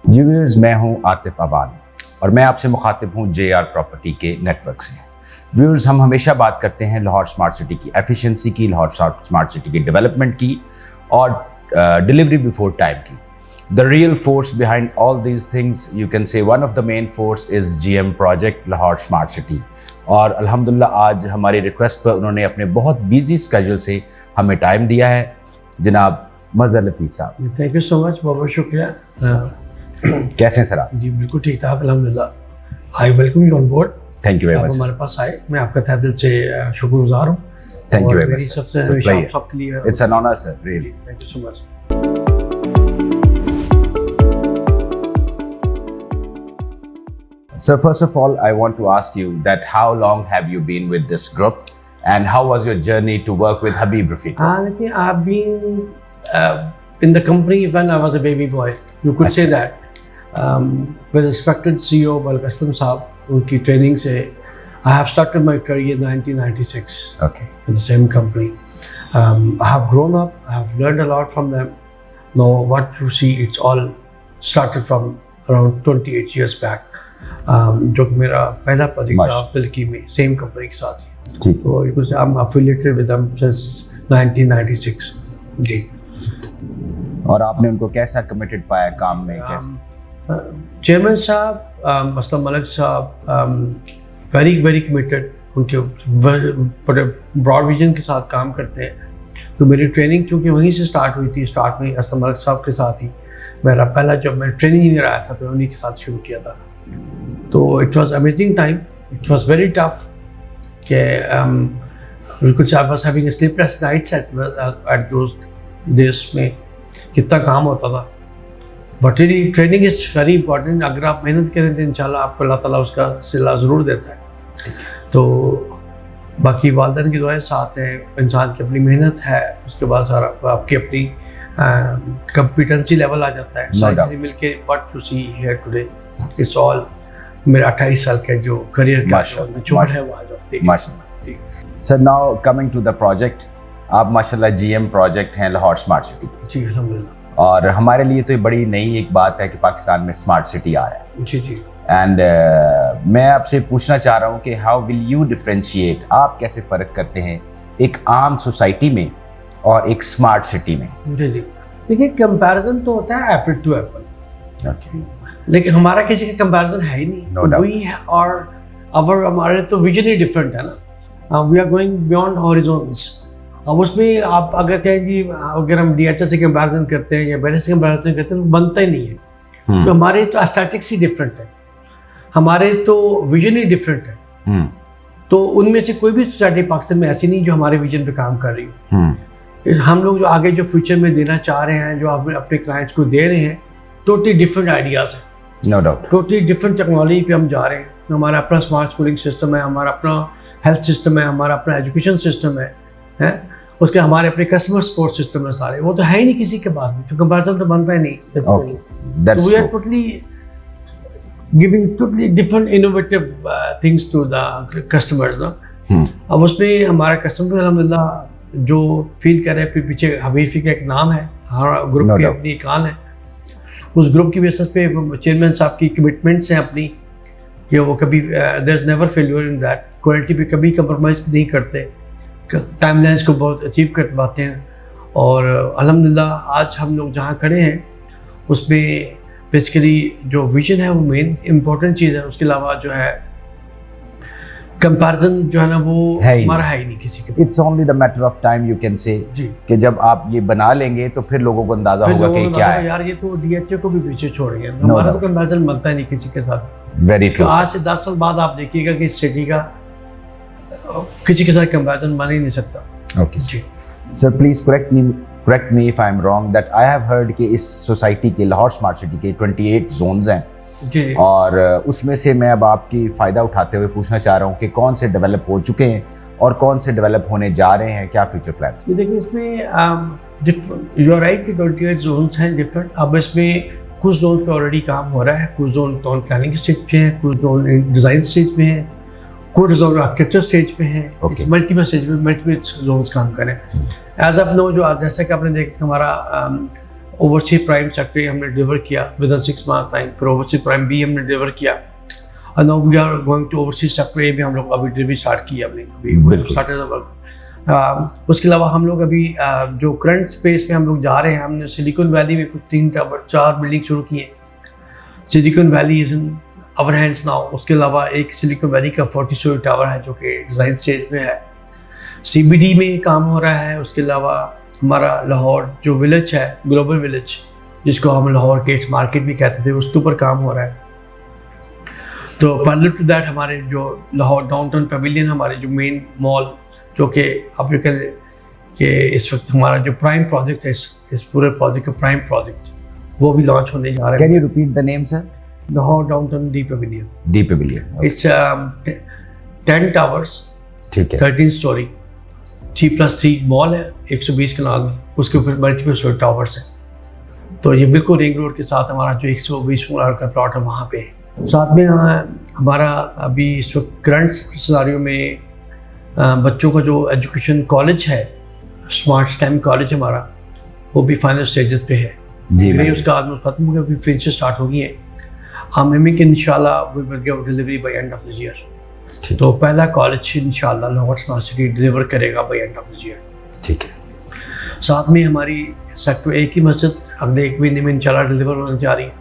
जी viewers, मैं हूं आतिफ अबान और मैं आपसे मुखातिब हूं JR प्रॉपर्टी के नेटवर्क से। व्यूअर्स, हम हमेशा बात करते हैं लाहौर स्मार्ट सिटी की एफिशिएंसी की, लाहौर स्मार्ट सिटी की डेवलपमेंट की और डिलीवरी बिफोर टाइम की। The real force behind all these things, you can से one of the main force is GM project Lahore smart city. और अल्हम्दुलिल्लाह आज हमारी रिक्वेस्ट पर उन्होंने अपने बहुत बिजी स्केड्यूल से हमें टाइम दिया है। जनाब मज़हर लतीफ़ साहब, थैंक यू सो मच, बहुत बहुत शुक्रिया। कैसे हैं सर आप? जी बिल्कुल ठीक ठाक, अल्हम्दुलिल्लाह। I welcome you on board. Thank you very आप मच। हमारे पास आए, मैं आपका तहे दिल से शुक्रगुजार हूँ। Thank you और very मेरी much, सबसे sir. It's a हमेशा आप pleasure. सबके लिए It's an honor, sir. Really. Thank you so much. So first of all, I want to ask you that how long have you been with this group, and how was your journey to work with Habib Rafiq? देखिए, I've been in the company when I was a baby boy. You could say that. With respected CEO Balk Aslam साहब, उनकी training से I have started my career in 1996. Okay. With the same company. I have grown up, I have learned a lot from them. Now what you see, it's all started from around 28 years back. जो कि मेरा पहला project था Bilgi में, same company के साथ ही। ठीक। तो you could say I'm affiliated with them since 1996. जी। और आपने उनको कैसा कमिटेड पाया काम में? कैसे? चेयरमैन साहब असलम मलिक साहब वेरी वेरी कमिटेड, उनके बड़े ब्रॉड विजन के साथ काम करते हैं। तो मेरी ट्रेनिंग चूँकि वहीं से स्टार्ट हुई थी, स्टार्ट में असलम मलिक साहब के साथ ही मेरा पहला जब मैं ट्रेनिंग इंजीनियर आया था तो उन्हीं के साथ शुरू किया था। तो it was amazing time, it was very tough कि बिल्कुल I was having sleepless nights at those days में कितना काम होता था। But really training is very important. अगर आप मेहनत करें तो इंशाल्लाह आपको अल्लाह ताला उसका सिला ज़रूर देता है। तो बाकी वालिदैन की दुआएं साथ हैं, इंसान की अपनी मेहनत है, उसके बाद सारा आपकी अपनी कॉम्पिटेंसी लेवल आ जाता है। सारी मिल के but you see here today it's all मेरा 28 साल का जो करियर का निचोड़ है वो आ जाती है। माशाल्लाह। Sir, now coming to the project, आप माशाल्लाह GM प्रोजेक्ट हैं लाहौर स्मार्ट सिटी की। जी अल्हम्दुलिल्लाह। और हमारे लिए तो ये बड़ी नई एक बात है कि पाकिस्तान में स्मार्ट सिटी आ रहा है। जी जी। एंड मैं आपसे पूछना चाह रहा हूँ कि हाउ विल यू डिफरेंशिएट, आप कैसे फ़र्क करते हैं एक आम सोसाइटी में और एक स्मार्ट सिटी में? जी जी। देखिए, कंपैरिजन तो होता है एप्पल टू एप्पल। अच्छा। लेकिन हमारा किसी का कंपैरिजन है ही नहीं। वी और हमारे तो विजन ही डिफरेंट है ना। We are going beyond horizons. अब उसमें आप अगर कहें जी, अगर हम DHS से कंपैरिजन करते हैं या बेरे से कंपैरिजन करते हैं तो बनता ही नहीं है। तो हमारे तो एस्थेटिक्स ही डिफरेंट है, हमारे तो विजन ही डिफरेंट है। तो उनमें से कोई भी सोसाइटी पाकिस्तान में ऐसी नहीं जो हमारे विजन पे काम कर रही हो। हम लोग जो आगे जो फ्यूचर में देना चाह रहे हैं, जो अपने क्लाइंट्स को दे रहे हैं, टोटली डिफरेंट आइडियाज़ हैं। No doubt. Totally different technology पे हम जा रहे हैं। हमारा अपना स्मार्ट स्कूलिंग सिस्टम है, हमारा अपना हेल्थ सिस्टम है, हमारा अपना एजुकेशन सिस्टम है, उसके हमारे अपने कस्टमर सपोर्ट सिस्टम है सारे। वो तो है ही नहीं किसी के बाद में, तो कंपैरिजन तो बनता ही नहीं। We are totally giving totally different innovative things to the customers ना। अब उसमें हमारा कस्टमर अल्हम्दुलिल्लाह जो फील कर रहे हैं, फिर पीछे हबीब रफीक का एक नाम है, हमारा ग्रुप की अपनी कान है। उस ग्रुप की बेसिस पे चेयरमैन साहब की कमिटमेंट्स हैं अपनी कि वो कभी there is never failure in that, quality पे कभी कंप्रोमाइज़ नहीं करते, टाइमलाइंस को बहुत अचीव कर पाते हैं। और अल्हम्दुलिल्लाह आज हम लोग जहाँ खड़े हैं उसमें बेसिकली जो विजन है वो मेन इम्पोर्टेंट चीज़ है। उसके अलावा जो है कंपैरिजन जो है ना वो हमारा है ही नहीं किसी के। It's only the matter of time, you can say कि जब आप ये बना लेंगे तो फिर लोगों को अंदाजा होगा कि क्या है। यार ये तो DHA को भी पीछे छोड़ गया, हमारा तो कंपैरिजन बनता ही नहीं किसी के साथ। Very true. आज से 10 साल बाद आप देखिएगा कि इस सिटी का किसी के साथ कंपैरिजन बन ही नहीं सकता। Okay sir, please correct me if I am wrong that I have heard कि इस सोसाइटी के, लाहौर स्मार्ट सिटी के 28 जोन्स हैं जी। और उसमें से मैं अब आपकी फ़ायदा उठाते हुए पूछना चाह रहा हूँ कि कौन से डेवलप हो चुके हैं और कौन से डेवलप होने जा रहे हैं, क्या फ्यूचर प्लान्स? ये देखिए, इसमें यू आर राइट कि 28 जोन्स हैं डिफरेंट। अब इसमें कुछ जोन पे ऑलरेडी काम हो रहा है, कुछ जोन टाउन प्लानिंग स्टेज पे हैं, कुछ जोन डिज़ाइन स्टेज पे हैं, कुछ जोन आर्किटेक्चर स्टेज पे हैं, मल्टीपल स्टेज पे मल्टीपल जोन्स काम करें। एज ऑफ नो जो जैसा कि आपने देखा हमारा ओवरसीज प्राइम सेक्टर ए हमने डिलीवर किया विद इन 6 मंथ टाइम, फिर ओवरसीज प्राइम बी हमने डिलीवर किया, और now we are going to overseas sector A भी हम लोग अभी डिलीवरी स्टार्ट की है हमने, अभी स्टार्टेड द वर्क। उसके अलावा हम लोग अभी जो करंट स्पेस में हम लोग जा रहे हैं, हमने सिलिकॉन वैली में कुछ 3 टावर 4 बिल्डिंग शुरू की हैं। Silicon Valley is in our hands now. उसके अलावा एक सिलिकॉन वैली का 40 स्टोरी टावर है जो कि डिज़ाइन स्टेज में है। CBD में काम हो रहा है। उसके अलावा हमारा लाहौर जो विलेज है, ग्लोबल विलेज, जिसको हम लाहौर गेट्स मार्केट भी कहते थे, उसके ऊपर काम हो रहा है। तो पैरेलल टू दैट हमारे जो लाहौर डाउनटाउन पवेलियन, हमारे जो मेन मॉल, जो कि आप कह कि इस वक्त हमारा जो प्राइम प्रोजेक्ट है, इस पूरे प्रोजेक्ट का प्राइम प्रोजेक्ट, वो भी लॉन्च होने जा रहा है। Can you repeat the name sir? Lahore downtown D pavilion. D pavilion, it's 10 towers, ठीक है, 13 स्टोरी, 3+3 मॉल है 120 कनाल में, उसके ऊपर मल्टीपल स्टोरी टावर्स हैं। तो ये बिल्कुल रिंग रोड के साथ हमारा जो 120 कनाल का प्लॉट है वहाँ पे है। साथ में हमारा अभी इस वक्त करंट सिनारियो में बच्चों का जो एजुकेशन कॉलेज है, स्मार्ट स्टेम कॉलेज हमारा, वो भी फाइनल स्टेजेस पे है जी। नहीं उसका ऑलमोस्ट खत्म हो गया, अभी फिनिश स्टार्ट हो गई है। हम एमिंग इंशाल्लाह we will give delivery by end of the year. तो पहला कॉलेज इंशाल्लाह लाहौर स्मार्ट सिटी डिलीवर करेगा by end of the year. ठीक है। साथ में हमारी सेक्टर ए की मस्जिद अगले 1 महीने में इंशाल्लाह डिलीवर होने जा रही है।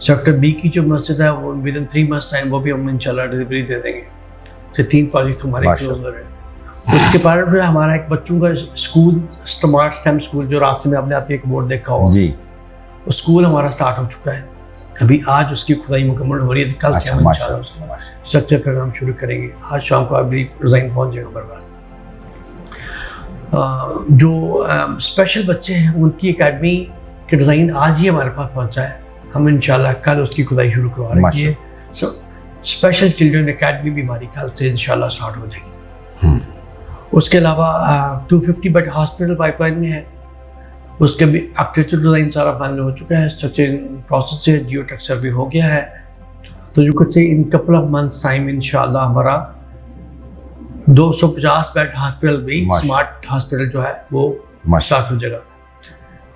सेक्टर बी की जो मस्जिद है वो विद इन 3 मंथ्स टाइम वो भी हम इंशाल्लाह डिलीवरी दे देंगे। तो 3 प्रोजेक्ट हमारे क्लोज हो रहे हैं। उसके बाद में हमारा एक बच्चों का स्कूल, स्मार्ट स्टेम स्कूल, जो रास्ते में आपने आते एक बोर्ड देखा होगा जी, वो स्कूल हमारा स्टार्ट हो चुका है। अभी आज उसकी खुदाई मुकम्मल हो रही है। कल से हम इंशाल्लाह उसका स्ट्रक्चर का काम शुरू करेंगे। आज शाम को अभी डिज़ाइन पहुंच जाएगा हमारे पास। जो स्पेशल बच्चे हैं उनकी एकेडमी के डिज़ाइन आज ही हमारे पास पहुंचा है। हम इंशाल्लाह कल उसकी खुदाई शुरू करवा रहे हैं। स्पेशल चिल्ड्रन एकेडमी भी हमारी कल से इंशाल्लाह स्टार्ट हो जाएगी। उसके अलावा 250 बेड हॉस्पिटल पाइपलाइन में है, उसके भी आर्किटेक्चर डिज़ाइन सारा फाइनल हो चुका है, स्ट्रक्चर प्रोसेस से जियो टेक सर्वे हो गया है। तो जो कुछ in couple of months time इंशाल्लाह हमारा 250 बेड हॉस्पिटल भी, स्मार्ट हॉस्पिटल जो है वो स्टार्ट हो जाएगा।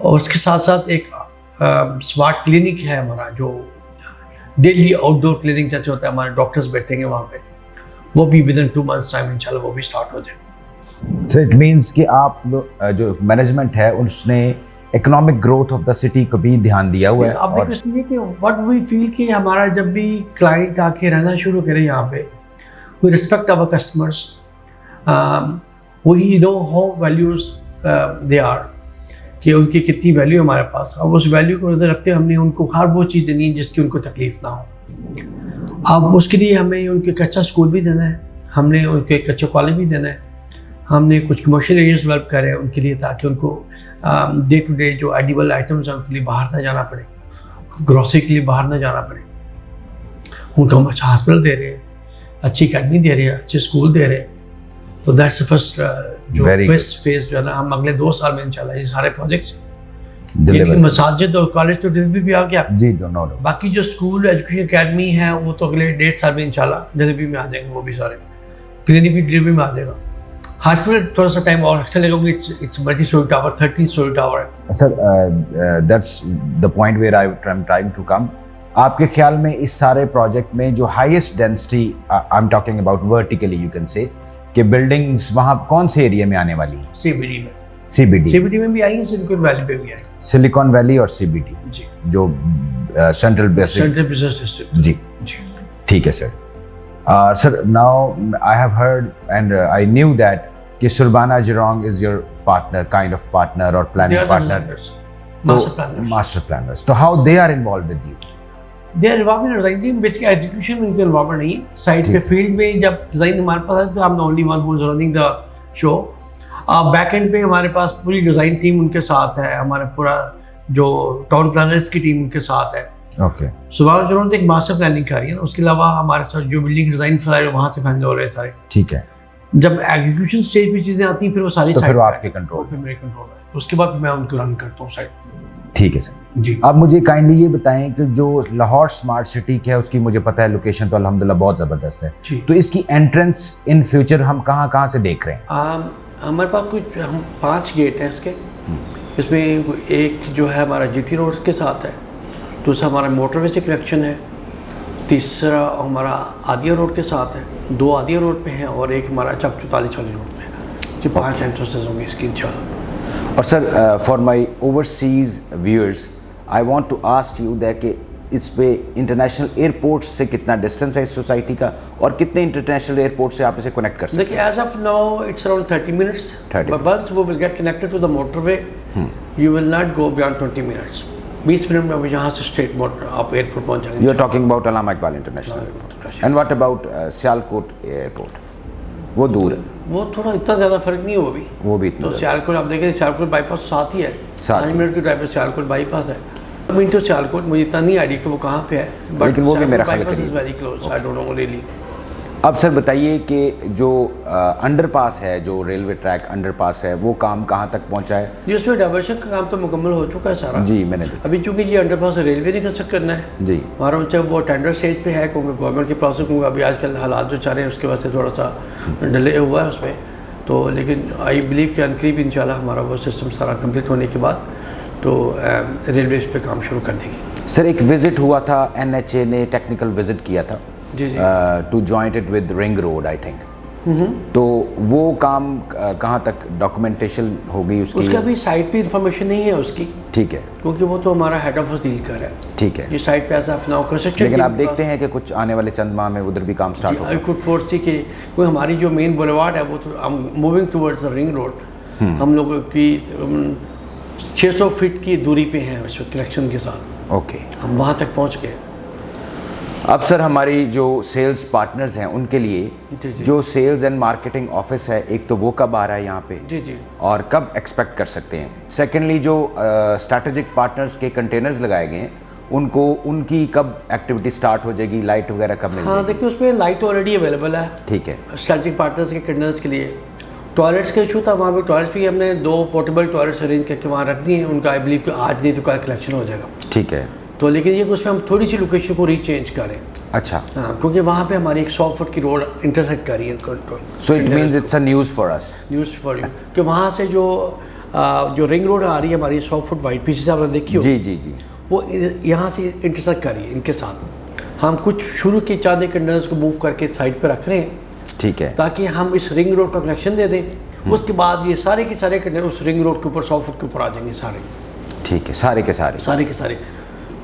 और उसके साथ साथ एक स्मार्ट क्लिनिक है हमारा, जो डेली आउटडोर क्लिनिक जैसे होता है, हमारे डॉक्टर्स बैठेंगे वहाँ पे, वो भी विद इन 2 मंथ्स टाइम इंशाल्लाह वो भी स्टार्ट हो जाएगा। So it means कि आप जो मैनेजमेंट है उसने economic growth of the city को भी ध्यान दिया हुआ है। अब देखो इसलिए कि व्हाट वी फील कि हमारा जब भी क्लाइंट आके रहना शुरू करे यहाँ पे, we respect our customers, we know how values they are, कि उनकी कितनी वैल्यू हमारे पास। अब उस वैल्यू को नज़र रखते हमने उनको हर वो चीज़ देनी है जिसकी उनको तकलीफ ना हो। अब उसके लिए हमें उनके कच्चा स्कूल भी देना है, हमने उनके कच्चा कॉलेज भी देना है, हमने कुछ कमर्शियल एरियाज डेवलप करे हैं उनके लिए, ताकि उनको डे टू डे जो एडिबल आइटम्स हैं उनके लिए बाहर ना जाना पड़े, ग्रोसरी के लिए बाहर ना जाना पड़े। उनको हम अच्छा हॉस्पिटल दे रहे हैं, अच्छी अकेडमी दे रहे हैं, अच्छे स्कूल दे रहे हैं। तो दैट्स द फर्स्ट जो फर्स्ट फेज जो है ना, हम अगले 2 साल में इंशाल्लाह ये सारे प्रोजेक्ट्स, मसाजिद और कॉलेज तो डिलीवरी भी आ गया जी, बाकी जो स्कूल एजुकेशन अकेडमी है वो तो अगले 1.5 साल में इंशाल्लाह डिलीवरी में आ जाएंगे। वो भी सारे क्लिनिक भी डिलीवरी में आ जाएगा। हॉस्पिटल थोड़ा सा टाइम और एक्स्ट्रा लगेगा। It's multi storey tower, 13 storey tower है। Sir that's the point where I am trying to come. आपके ख्याल में इस सारे प्रोजेक्ट में जो highest density, I am talking about vertically you can say, कि बिल्डिंग्स वहाँ कौन से एरिया में आने वाली है? CBD में। CBD में भी आई है, सिलिकॉन वैली पे भी आई। सिलिकॉन वैली और CBD जी, जो सेंट्रल बिजनेस डिस्ट्रिक्ट जी, ठीक है sir. Sir, now I have heard and I knew that कि Surbana Jurong is your partner, kind of partner or planning partner. Master planners. So how they are involved with you? They are involved in designing, basically execution में उनके involvement नहीं है। Site पे field में जब design हमारे पास है तो I'm the only one who is running the show। Back and पे हमारे पास पूरी डिज़ाइन टीम उनके साथ है, हमारे पूरा जो टाउन प्लानर्स की टीम उनके साथ है। ओके। सुबह जो एक मास्टर प्लानिंग कर रही है ना, उसके अलावा हमारे साथ जो बिल्डिंग डिज़ाइन सारे वहाँ से फाइनल हो रहे हैं सारे। ठीक है। जब एग्जीक्यूशन स्टेज पे चीज़ें आती हैं फिर वो सारी तो फिर आपके कंट्रोल पे, मेरे कंट्रोल है। उसके बाद मैं उनको रन करता हूँ साइट। ठीक है सर जी। आप मुझे काइंडली ये बताएं कि जो लाहौर स्मार्ट सिटी है उसकी मुझे पता है लोकेशन तो अल्हम्दुलिल्लाह बहुत ज़बरदस्त है, तो इसकी एंट्रेंस इन फ्यूचर हम कहाँ से देख रहे हैं? हमारे पास कुछ हम 5 गेट हैं इसके। इसमें एक जो है हमारा GT रोड के साथ है, दूसरा हमारा मोटरवे से कनेक्शन है, तीसरा हमारा आदिया रोड के साथ है, 2 आदिया रोड पे हैं और एक हमारा चक 44 वाली रोड पे है। जो 5 एंट्रेंसेस होंगे इसकी इंशाल्लाह। और sir for my overseas viewers I want to ask you that कि इस पे इंटरनेशनल एयरपोर्ट से कितना डिस्टेंस है इस सोसाइटी का और कितने इंटरनेशनल एयरपोर्ट से आप इसे कनेक्ट कर सकते हैं? देखिए, as of now it's around 30 minutes, but once we will get connected to the motorway you will not go beyond 20 minutes. 20 minute में अब यहाँ से स्ट्रेट मोटर आप एयरपोर्ट पहुँच जाएंगे। You are talking about Allama Iqbal international airport and what about Sialkot airport? वो दूर है, वो थोड़ा इतना ज़्यादा फर्क नहीं है वो भी इतना तो सियालकोट आप देखें, सियालकोट बाईपास साथ ही है, 5 मिनट की ड्राइव पर सियालकोट बाईपास है। मीन टू सियालकोट मुझे इतना नहीं आइडिया कि वो कहाँ पे है, बट लेकिन वो भी मेरा ख्याल bypass is very close, I don't know really. अब सर बताइए कि जो अंडरपास है, जो रेलवे ट्रैक अंडरपास है, वो काम कहाँ तक पहुँचा है? जी, उसमें डाइवर्शन का काम तो मुकम्मल हो चुका है सारा। जी, मैंने देखा। अभी चूँकि ये अंडरपास रेलवे ने कंस्ट्रक्ट करना है जी, हमारा उनसे वो टेंडर स्टेज पे है, क्योंकि गवर्नमेंट के प्रोसेस में अभी आजकल हालात जो चल रहे हैं उसके वजह से थोड़ा सा डिले हुआ है उसमें तो, लेकिन आई बिलीव कि अनकरीब इंशाल्लाह हमारा वो सिस्टम सारा कंप्लीट होने के बाद तो रेलवे इस पे काम शुरू कर देगी। सर एक विजिट हुआ था, NHA ने टेक्निकल विजिट किया था जी जी to joint it with ring road I think, तो वो काम कहाँ तक डॉक्यूमेंटेशन हो गई उसकी? उसका अभी साइट पे इंफॉर्मेशन नहीं है उसकी, ठीक है, क्योंकि वो तो हमारा हेड ऑफिस डील कर रहा है। ठीक है, ये साइट पे ऐसा नाउ कंस्ट्रक्शन, लेकिन आप देखते हैं कि कुछ आने वाले चंद माह में उधर भी काम स्टार्ट होगा। आई कुड फोर्सी के कोई हमारी जो मेन बुलेवार्ड है वो तो moving towards the ring road, हम लोग की 600 फीट की दूरी पे हैं उस कनेक्शन के साथ। ओके, हम वहाँ तक पहुँच गए। अब सर हमारी जो सेल्स पार्टनर्स हैं उनके लिए जी जी जो सेल्स एंड मार्केटिंग ऑफिस है, एक तो वो कब आ रहा है यहाँ पे जी जी और कब एक्सपेक्ट कर सकते हैं? सेकेंडली जो स्ट्रैटेजिक पार्टनर्स के कंटेनर्स लगाए गए हैं उनको, उनकी कब एक्टिविटी स्टार्ट हो जाएगी, लाइट वगैरह कब मिल हाँ, जाएगी? देखिए उसमें लाइट ऑलरेडी अवेलेबल है, ठीक है, स्ट्रैटेजिक पार्टनर्स के कंटेनर्स के लिए। टॉयलेट्स का इशू था, वहाँ पे टॉयलेट्स भी हमने 2 पोर्टेबल टॉयलेट्स अरेंज करके वहाँ रख दिए हैं, उनका आई बिलीव कि आज नहीं तो कल कलेक्शन हो जाएगा। ठीक है, तो लेकिन ये उसमें हम थोड़ी सी लोकेशन को रीचेंज करें। अच्छा, हाँ, क्योंकि वहाँ पे हमारी एक 100 फुट की रोड इंटरसेक्ट कर रही है control. So it means it's a news for us. News for you कि वहाँ से जो रिंग रोड आ रही है हमारी 100 फुट वाइड, पीछे से आपने देखी हो, जी जी जी, वो यहाँ से इंटरसेक्ट कर रही है इनके साथ। हम कुछ शुरू के चांदे कंटेनर्स को मूव करके साइड पे रख रहे हैं, ठीक है, ताकि हम इस रिंग रोड का कनेक्शन दे दें। उसके बाद ये सारे के सारे कंटेनर उस रिंग रोड के ऊपर 100 फुट के ऊपर आ जाएंगे सारे ठीक है, सारे के सारे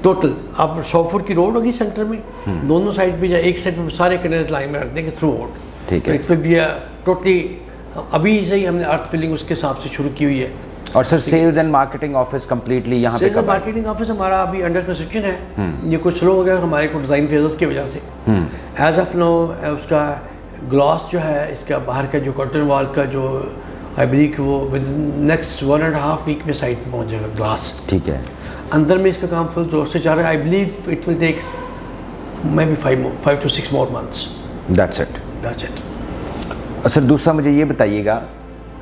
टोटल। अब 100 फुट की रोड होगी सेंटर में, दोनों साइड पे या एक साइड में सारे कंटेनर्स लाइन में रख देंगे थ्रू आउट। ठीक है, इट विल बी टोटली, अभी से ही हमने अर्थ फिलिंग उसके हिसाब से शुरू की हुई है। और sir sales and marketing office completely यहाँ पे सेल्स एंड कब आएगा? मार्केटिंग ऑफिस हमारा अभी अंडर कंस्ट्रक्शन है, ये कुछ स्लो हो गया हमारे को डिज़ाइन फेजेस की वजह से। एज ऑफ नो उसका ग्लास जो है, इसका बाहर का जो कर्टन वॉल का जो आई बिलीव कि वो विद नेक्स्ट 1.5 वीक में साइट पे पहुँच जाएगा ग्लास। ठीक है, अंदर में इसका काम फुल जोर से चल रहा है। I believe it will take maybe 5 to 6 more months। That's it. That's it. और सर दूसरा मुझे ये बताइएगा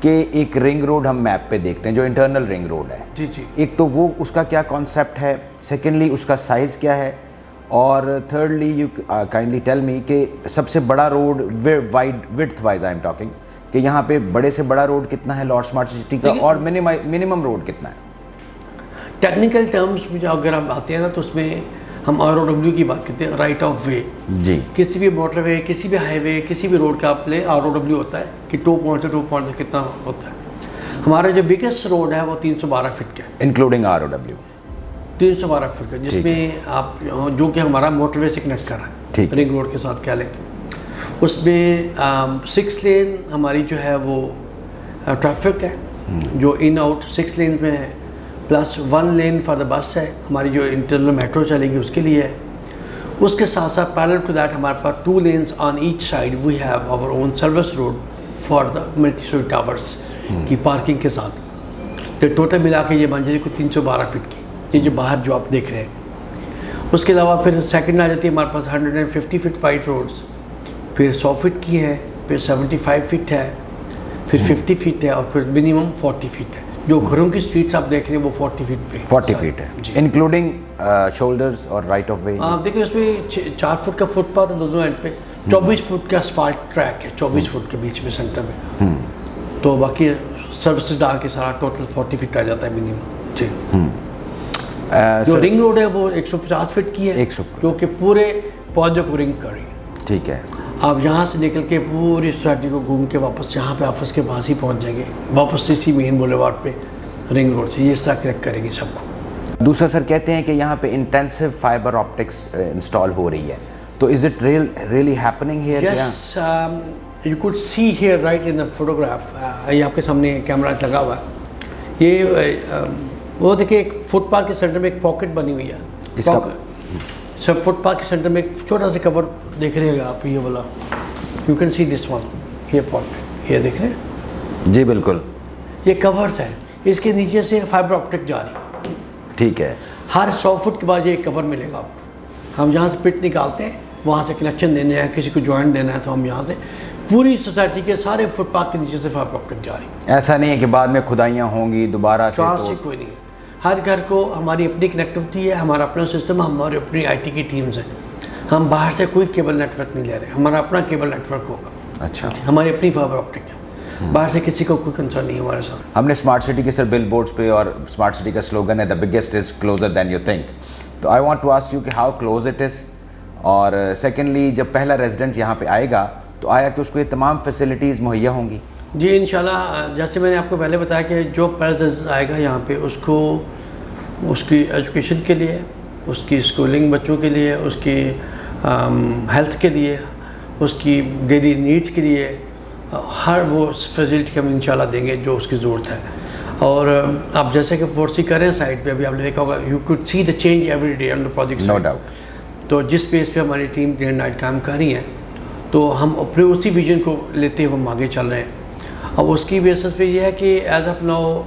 कि एक रिंग रोड हम मैप पे देखते हैं जो इंटरनल रिंग रोड है, जी जी, एक तो वो उसका क्या कॉन्सेप्ट है, सेकेंडली उसका साइज़ क्या है, और thirdly you kindly tell me कि सबसे बड़ा road wide width wise I am talking कि यहाँ पे बड़े से बड़ा रोड कितना है लाहौर स्मार्ट सिटी का, और मिनिमम रोड कितना है? टेक्निकल टर्म्स में जो अगर हम आते हैं ना तो उसमें हम ROW की बात करते हैं, राइट ऑफ वे। जी, किसी भी मोटरवे, किसी भी हाईवे, किसी भी रोड का प्ले ROW होता है कि 2 पॉइंट से 2 पॉइंट से कितना होता है। हमारा जो बिगेस्ट रोड है वो 312 फीट का है, इंक्लूडिंग ROW 312 फीट का, जिसमें आप जो कि हमारा मोटरवे से कनेक्ट कर रहा ठीक है, रिंग रोड के साथ कह लें। उसमें 6 लेन हमारी जो है वो ट्रैफिक है, जो इन आउट 6 लेन में है, plus 1 lane for the bus है, हमारी जो इंटरनल मेट्रो चलेगी उसके लिए है। उसके साथ साथ पैरेलल टू दैट हमारे पास 2 lanes on each side we have our own service road for the multi storey towers की पार्किंग के साथ। तो टोटल मिला के ये बन जाएगी 312 फीट की, ये जो बाहर जो आप देख रहे हैं। उसके अलावा फिर सेकंड आ जाती है हमारे पास 150 फीट वाइड रोड्स, फिर 100 फीट की है, फिर 75 फीट है, फिर 50 फीट है, और फिर मिनिमम 40 फीट है। जो घरों की स्ट्रीट्स आप देख रहे हैं वो 40 फीट पे 40 फीट है, इंक्लूडिंग शोल्डर्स और राइट ऑफ वे। आप देखिए उसमें 4 फुट का फुटपाथ है दोनों एंड पे, 24 फुट का asphalt ट्रैक है 24 फुट के बीच में सेंटर में। तो बाकी सर्विसेज डाल के सारा टोटल 40 फीट का आ जाता है मिनिमम जी। जो सर, रिंग रोड है वो 150 फीट की है, 100 जो कि पूरे प्रोजेक्ट को रिंग कर रही है। ठीक है। आप यहाँ से निकल के पूरी सोसाइटी को घूम के वापस यहाँ पे ऑफिस के पास ही पहुँच जाएंगे, वापस इसी मेन बुलेवार्ड पे रिंग रोड से। ये इस तरह कनेक्ट करेगी सबको। दूसरा सर कहते हैं कि यहाँ पे इंटेंसिव फाइबर ऑप्टिक्स इंस्टॉल हो रही है, तो is it really happening here? Yes, you could see here right in the photograph. ये आपके सामने कैमरा लगा हुआ है। ये वो देखिए एक फुटपाथ के सेंटर में एक पॉकेट बनी हुई है। सब फुटपाथ के सेंटर में एक छोटा सा कवर देख रहिएगा आप, ये वाला you can see this one, ये पॉकेट ये देख रहे हैं जी बिल्कुल, ये कवर्स है, इसके नीचे से फाइबर ऑप्टिक जा रही है। ठीक है। हर 100 फुट के बाद ये एक कवर मिलेगा आपको। हम जहाँ से पिट निकालते हैं वहाँ से कनेक्शन देने हैं, किसी को जॉइंट देना है तो हम यहाँ से पूरी सोसाइटी के सारे फुटपाथ के नीचे से फाइबर ऑप्टिक जा रही है। ऐसा नहीं है कि बाद में खुदाइयाँ होंगी दोबारा से? चांस ही कोई नहीं है। हर घर को हमारी अपनी कनेक्टिविटी है, हमारा अपना सिस्टम, हमारी अपनी आईटी की टीम्स हैं। हम बाहर से कोई केबल नेटवर्क नहीं ले रहे, हमारा अपना केबल नेटवर्क होगा। अच्छा। हमारी अपनी फाइबर ऑप्टिक है, बाहर से किसी को कोई कंसर्न नहीं है हमारे साथ। हमने स्मार्ट सिटी के सर बिल बोर्ड्स पे, और स्मार्ट सिटी का स्लोगन है the biggest is closer than you think. तो I want to ask you कि हाउ क्लोज इट इज़, और सेकेंडली जब पहला रेजिडेंट यहाँ पे आएगा तो आया कि उसको ये तमाम फैसिलिटीज़ मुहैया होंगी? जी इंशाल्लाह, जैसे मैंने आपको पहले बताया कि जो रेजिडेंट आएगा यहाँ पे उसको उसकी एजुकेशन के लिए, उसकी स्कूलिंग बच्चों के लिए, उसकी हेल्थ के लिए, उसकी डेली नीड्स के लिए हर वो फैसिलिटी हम इंशाल्लाह देंगे जो उसकी ज़रूरत है। और आप जैसे कि फोर्सी कर रहे हैं साइड पे, अभी आपने देखा होगा, you could see the change every day on the project. No doubt. तो जिस बेस पे हमारी टीम डे एंड नाइट काम कर रही है, तो हम अपने उसी विजन को लेते हुए हम आगे चल रहे हैं। अब उसकी बेसिस पे ये है कि एज ऑफ नाउ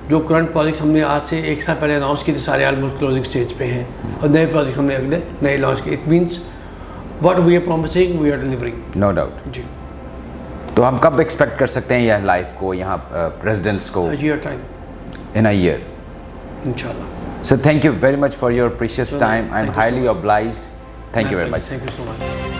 जो करंट प्रोजेक्ट हमने आज से 1 साल पहले अनाउंस किए थे सारे ऑलमोस्ट क्लोजिंग स्टेज पे हैं, और नए प्रोजेक्ट हमने अगले नए लॉन्च किए। It means what we are promising we are delivering. No doubt जी। तो हम कब एक्सपेक्ट कर सकते हैं यह लाइफ को यहाँ प्रेसिडेंट्स को? Year time, in a year इंशाल्लाह। So thank you very much for your precious time. I am Thank you so highly obliged. Thank you very much. Thank you so much.